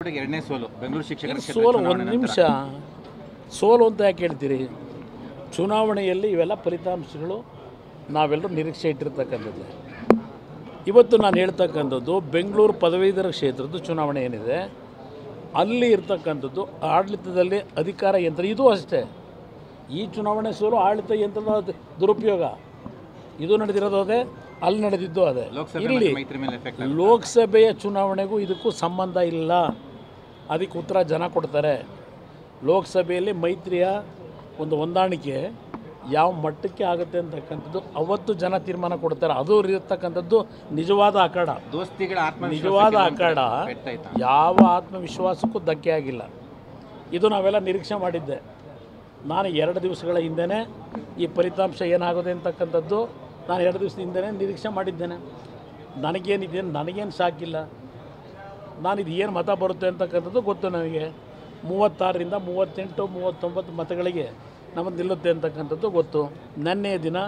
ಪಟ್ಟಿಗೆ ಎರಡನೇ ಸೋಲು ಬೆಂಗಳೂರು ಶಿಕ್ಷಕರ ಸೋಲು. ಒಂದು ನಿಮಿಷ, ಸೋಲು ಅಂತ ಯಾಕೆ ಹೇಳ್ತೀರಿ? ಚುನಾವಣೆಯಲ್ಲಿ ಇವೆಲ್ಲ ಫಲಿತಾಂಶಗಳು ನಾವೆಲ್ಲರೂ ನಿರೀಕ್ಷೆ ಇಟ್ಟಿರ್ತಕ್ಕಂಥದ್ದು. ಇವತ್ತು ನಾನು ಹೇಳ್ತಕ್ಕಂಥದ್ದು ಬೆಂಗಳೂರು ಪದವೀಧರ ಕ್ಷೇತ್ರದ ಚುನಾವಣೆ ಏನಿದೆ ಅಲ್ಲಿ ಇರ್ತಕ್ಕಂಥದ್ದು ಆಡಳಿತದಲ್ಲಿ ಅಧಿಕಾರ ಯಂತ್ರ ಇದು ಅಷ್ಟೇ. ಈ ಚುನಾವಣೆ ಸೋಲು ಆಡಳಿತ ಯಂತ್ರದ ದುರುಪಯೋಗ. ಇದು ನಡೆದಿರೋದು ಅದೇ, ಅಲ್ಲಿ ನಡೆದಿದ್ದು ಅದೇ. ಇಲ್ಲಿ ಲೋಕಸಭೆಯ ಚುನಾವಣೆಗೂ ಇದಕ್ಕೂ ಸಂಬಂಧ ಇಲ್ಲ. ಅದಕ್ಕೆ ಉತ್ತರ ಜನ ಕೊಡ್ತಾರೆ. ಲೋಕಸಭೆಯಲ್ಲಿ ಮೈತ್ರಿಯ ಒಂದು ಹೊಂದಾಣಿಕೆ ಯಾವ ಮಟ್ಟಕ್ಕೆ ಆಗುತ್ತೆ ಅಂತಕ್ಕಂಥದ್ದು ಅವತ್ತು ಜನ ತೀರ್ಮಾನ ಕೊಡ್ತಾರೆ. ಅದು ಇರತಕ್ಕಂಥದ್ದು ನಿಜವಾದ ಅಖಾಡ. ನಿಜವಾದ ಅಖಾಡ ಯಾವ ಆತ್ಮವಿಶ್ವಾಸಕ್ಕೂ ಧಕ್ಕೆ ಆಗಿಲ್ಲ. ಇದು ನಾವೆಲ್ಲ ನಿರೀಕ್ಷೆ ಮಾಡಿದ್ದೆ. ನಾನು 2 ದಿವಸಗಳ ಹಿಂದೆಯೇ ಈ ಫಲಿತಾಂಶ ಏನಾಗೋದೆ ಅಂತಕ್ಕಂಥದ್ದು ನಾನು 2 ದಿವಸದ ಹಿಂದೆಯೇ ನಿರೀಕ್ಷೆ ಮಾಡಿದ್ದೇನೆ. ನನಗೇನು ಸಾಕಿಲ್ಲ. ನಾನು ಇದು ಏನು ಮತ ಬರುತ್ತೆ ಅಂತಕ್ಕಂಥದ್ದು ಗೊತ್ತು. ನನಗೆ 36ರಿಂದ 38, 39 ಮತಗಳಿಗೆ ನಮ್ಮದು ನಿಲ್ಲುತ್ತೆ ಅಂತಕ್ಕಂಥದ್ದು ಗೊತ್ತು. ನೆನ್ನೆಯ ದಿನ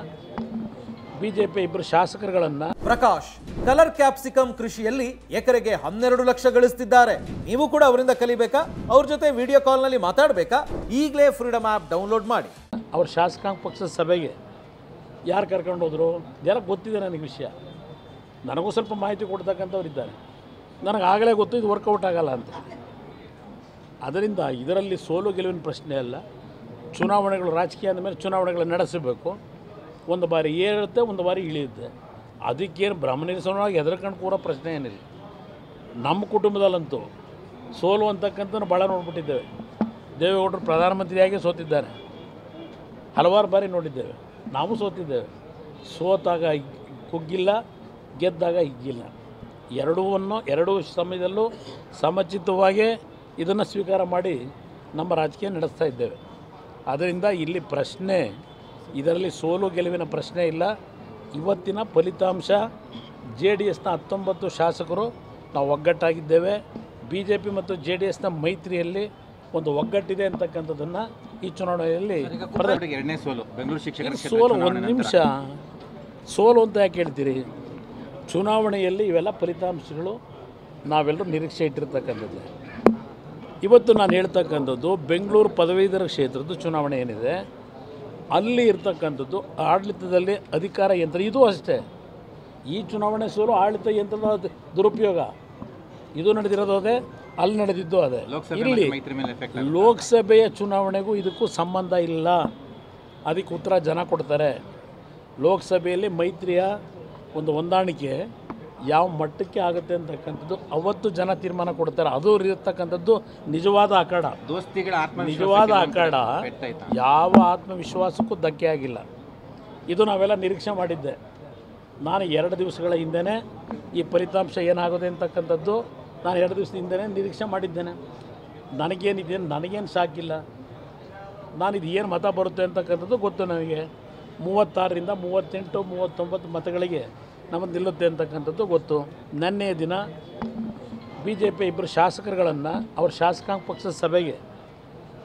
BJP 2 ಶಾಸಕರುಗಳನ್ನು ಪ್ರಕಾಶ್ ಕಲರ್ ಕ್ಯಾಪ್ಸಿಕಮ್ ಕೃಷಿಯಲ್ಲಿ ಎಕರೆಗೆ 12 ಲಕ್ಷ ಗಳಿಸ್ತಿದ್ದಾರೆ. ನೀವು ಕೂಡ ಅವರಿಂದ ಕಲಿಬೇಕಾ? ಅವ್ರ ಜೊತೆ ವಿಡಿಯೋ ಕಾಲ್ನಲ್ಲಿ ಮಾತಾಡಬೇಕಾ? ಈಗಲೇ ಫ್ರೀಡಮ್ ಆ್ಯಪ್ ಡೌನ್ಲೋಡ್ ಮಾಡಿ. ಅವ್ರ ಶಾಸಕಾಂಗ ಪಕ್ಷದ ಸಭೆಗೆ ಯಾರು ಕರ್ಕೊಂಡು ಹೋದರು ಎಲ್ಲ ಗೊತ್ತಿದೆ ನನಗೆ ವಿಷಯ. ನನಗೂ ಸ್ವಲ್ಪ ಮಾಹಿತಿ ಕೊಡ್ತಕ್ಕಂಥವ್ರು ಇದ್ದಾರೆ. ನನಗೆ ಆಗಲೇ ಗೊತ್ತು ಇದು ವರ್ಕೌಟ್ ಆಗಲ್ಲ ಅಂತ. ಅದರಿಂದ ಇದರಲ್ಲಿ ಸೋಲು ಗೆಲುವಿನ ಪ್ರಶ್ನೆ ಅಲ್ಲ. ಚುನಾವಣೆಗಳು ರಾಜಕೀಯ ಅಂದಮೇಲೆ ಚುನಾವಣೆಗಳನ್ನು ನಡೆಸಬೇಕು. ಒಂದು ಬಾರಿ ಏರುತ್ತೆ, ಒಂದು ಬಾರಿ ಇಳಿಯುತ್ತೆ. ಅದಕ್ಕೇನು ಬ್ರಹ್ಮನಿರಸನವಾಗಿ ಹೆದರ್ಕೊಂಡು ಕೂರೋ ಪ್ರಶ್ನೆ ಏನಿಲ್ಲ. ನಮ್ಮ ಕುಟುಂಬದಲ್ಲಂತೂ ಸೋಲು ಅಂತಕ್ಕಂಥ ಭಾಳ ನೋಡ್ಬಿಟ್ಟಿದ್ದೇವೆ. ದೇವೇಗೌಡರು ಪ್ರಧಾನಮಂತ್ರಿಯಾಗಿ ಸೋತಿದ್ದಾರೆ. ಹಲವಾರು ಬಾರಿ ನೋಡಿದ್ದೇವೆ. ನಾವು ಸೋತಿದ್ದೇವೆ. ಸೋತಾಗ ಕುಗ್ಗಿಲ್ಲ, ಗೆದ್ದಾಗ ಹಿಗ್ಗಿಲ್ಲ. ಎರಡೂ ಸಮಯದಲ್ಲೂ ಸಮಚಿತ್ತವಾಗಿ ಇದನ್ನು ಸ್ವೀಕಾರ ಮಾಡಿ ನಮ್ಮ ರಾಜಕೀಯ ನಡೆಸ್ತಾ ಇದ್ದೇವೆ. ಆದ್ದರಿಂದ ಇಲ್ಲಿ ಪ್ರಶ್ನೆ ಇದರಲ್ಲಿ ಸೋಲು ಗೆಲುವಿನ ಪ್ರಶ್ನೆ ಇಲ್ಲ. ಇವತ್ತಿನ ಫಲಿತಾಂಶ JDSನ 19 ಶಾಸಕರು ನಾವು ಒಗ್ಗಟ್ಟಾಗಿದ್ದೇವೆ. BJP ಮತ್ತು JDSನ ಮೈತ್ರಿಯಲ್ಲಿ ಒಂದು ಒಗ್ಗಟ್ಟಿದೆ ಅಂತಕ್ಕಂಥದ್ದನ್ನು ಈ ಚುನಾವಣೆಯಲ್ಲಿ ಎರಡನೇ ಸೋಲು ಬೆಂಗಳೂರು ಶಿಕ್ಷಕರ ಸೋಲು. ಒಂದು ನಿಮಿಷ, ಸೋಲು ಅಂತ ಯಾಕೆ ಹೇಳ್ತೀರಿ? ಚುನಾವಣೆಯಲ್ಲಿ ಇವೆಲ್ಲ ಫಲಿತಾಂಶಗಳು ನಾವೆಲ್ಲರೂ ನಿರೀಕ್ಷೆ ಇಟ್ಟಿರ್ತಕ್ಕಂಥದ್ದು. ಇವತ್ತು ನಾನು ಹೇಳ್ತಕ್ಕಂಥದ್ದು ಬೆಂಗಳೂರು ಪದವೀಧರ ಕ್ಷೇತ್ರದ ಚುನಾವಣೆ ಏನಿದೆ ಅಲ್ಲಿ ಇರ್ತಕ್ಕಂಥದ್ದು ಆಡಳಿತದಲ್ಲಿ ಅಧಿಕಾರ ಯಂತ್ರ ಇದು ಅಷ್ಟೇ. ಈ ಚುನಾವಣೆ ಸೋಲು ಆಡಳಿತ ಯಂತ್ರದ ದುರುಪಯೋಗ. ಇದು ನಡೆದಿರೋದು ಅದೇ, ಅಲ್ಲಿ ನಡೆದಿದ್ದು ಅದೇ. ಇಲ್ಲಿ ಲೋಕಸಭೆಯ ಚುನಾವಣೆಗೂ ಇದಕ್ಕೂ ಸಂಬಂಧ ಇಲ್ಲ. ಅದಕ್ಕೆ ಉತ್ತರ ಜನ ಕೊಡ್ತಾರೆ. ಲೋಕಸಭೆಯಲ್ಲಿ ಮೈತ್ರಿಯ ಒಂದು ಹೊಂದಾಣಿಕೆ ಯಾವ ಮಟ್ಟಕ್ಕೆ ಆಗುತ್ತೆ ಅಂತಕ್ಕಂಥದ್ದು ಅವತ್ತು ಜನ ತೀರ್ಮಾನ ಕೊಡ್ತಾರೆ. ಅದು ಇರತಕ್ಕಂಥದ್ದು ನಿಜವಾದ ಅಖಾಡ. ನಿಜವಾದ ಅಖಾಡ ಯಾವ ಆತ್ಮವಿಶ್ವಾಸಕ್ಕೂ ಧಕ್ಕೆ ಆಗಿಲ್ಲ. ಇದು ನಾವೆಲ್ಲ ನಿರೀಕ್ಷೆ ಮಾಡಿದ್ದೆ. ನಾನು 2 ದಿವಸಗಳ ಹಿಂದೆಯೇ ಈ ಫಲಿತಾಂಶ ಏನಾಗೋದೆ ಅಂತಕ್ಕಂಥದ್ದು ನಾನು 2 ದಿವಸದ ಹಿಂದೆಯೇ ನಿರೀಕ್ಷೆ ಮಾಡಿದ್ದೇನೆ. ನನಗೇನು ಸಾಕಿಲ್ಲ. ನಾನು ಇದು ಏನು ಮತ ಬರುತ್ತೆ ಅಂತಕ್ಕಂಥದ್ದು ಗೊತ್ತು. ನನಗೆ 36ರಿಂದ 38, 39 ಮತಗಳಿಗೆ ನಮ್ಮದು ನಿಲ್ಲುತ್ತೆ ಅಂತಕ್ಕಂಥದ್ದು ಗೊತ್ತು. ನೆನ್ನೆಯ ದಿನ BJP 2 ಶಾಸಕರುಗಳನ್ನು ಅವ್ರ ಶಾಸಕಾಂಗ ಪಕ್ಷದ ಸಭೆಗೆ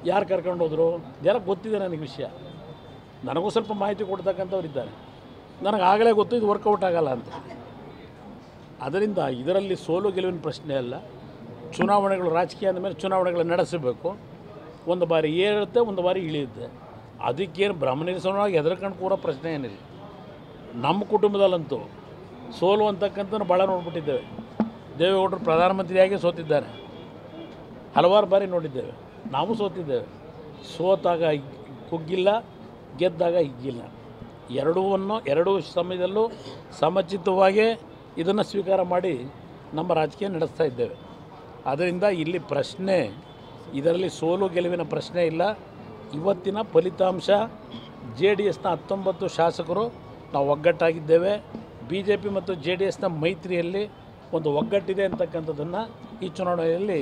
ಯಾರು ಕರ್ಕೊಂಡು ಹೋದರು ಎಲ್ಲ ಗೊತ್ತಿದೆ ನನಗೆ ವಿಷಯ. ನನಗೂ ಸ್ವಲ್ಪ ಮಾಹಿತಿ ಕೊಡ್ತಕ್ಕಂಥವ್ರು ಇದ್ದಾರೆ. ನನಗೆ ಆಗಲೇ ಗೊತ್ತು ಇದು ವರ್ಕೌಟ್ ಆಗಲ್ಲ ಅಂತ. ಅದರಿಂದ ಇದರಲ್ಲಿ ಸೋಲು ಗೆಲುವಿನ ಪ್ರಶ್ನೆ ಅಲ್ಲ. ಚುನಾವಣೆಗಳು ರಾಜಕೀಯ ಅಂದಮೇಲೆ ಚುನಾವಣೆಗಳನ್ನು ನಡೆಸಬೇಕು. ಒಂದು ಬಾರಿ ಏರುತ್ತೆ, ಒಂದು ಬಾರಿ ಇಳಿಯುತ್ತೆ. ಅದಕ್ಕೇನು ಬ್ರಹ್ಮನಿರಸನವಾಗಿ ಹೆದರ್ಕೊಂಡು ಕೂರೋ ಪ್ರಶ್ನೆ ಏನಿಲ್ಲ. ನಮ್ಮ ಕುಟುಂಬದಲ್ಲಂತೂ ಸೋಲು ಅಂತಕ್ಕಂಥ ಭಾಳ ನೋಡ್ಬಿಟ್ಟಿದ್ದೇವೆ. ದೇವೇಗೌಡರು ಪ್ರಧಾನಮಂತ್ರಿಯಾಗಿ ಸೋತಿದ್ದಾರೆ. ಹಲವಾರು ಬಾರಿ ನೋಡಿದ್ದೇವೆ. ನಾವು ಸೋತಿದ್ದೇವೆ. ಸೋತಾಗ ಕುಗ್ಗಿಲ್ಲ, ಗೆದ್ದಾಗ ಹಿಗ್ಗಿಲ್ಲ. ಎರಡೂ ಸಮಯದಲ್ಲೂ ಸಮಚಿತ್ತವಾಗಿ ಇದನ್ನು ಸ್ವೀಕಾರ ಮಾಡಿ ನಮ್ಮ ರಾಜಕೀಯ ನಡೆಸ್ತಾ ಇದ್ದೇವೆ. ಅದರಿಂದ ಇಲ್ಲಿ ಪ್ರಶ್ನೆ ಇದರಲ್ಲಿ ಸೋಲು ಗೆಲುವಿನ ಪ್ರಶ್ನೆ ಇಲ್ಲ. ಇವತ್ತಿನ ಫಲಿತಾಂಶ JDSನ 19 ಶಾಸಕರು ನಾವು ಒಗ್ಗಟ್ಟಾಗಿದ್ದೇವೆ. BJP ಮತ್ತು JDSನ ಮೈತ್ರಿಯಲ್ಲಿ ಒಂದು ಒಗ್ಗಟ್ಟಿದೆ ಅಂತಕ್ಕಂಥದ್ದನ್ನು ಈ ಚುನಾವಣೆಯಲ್ಲಿ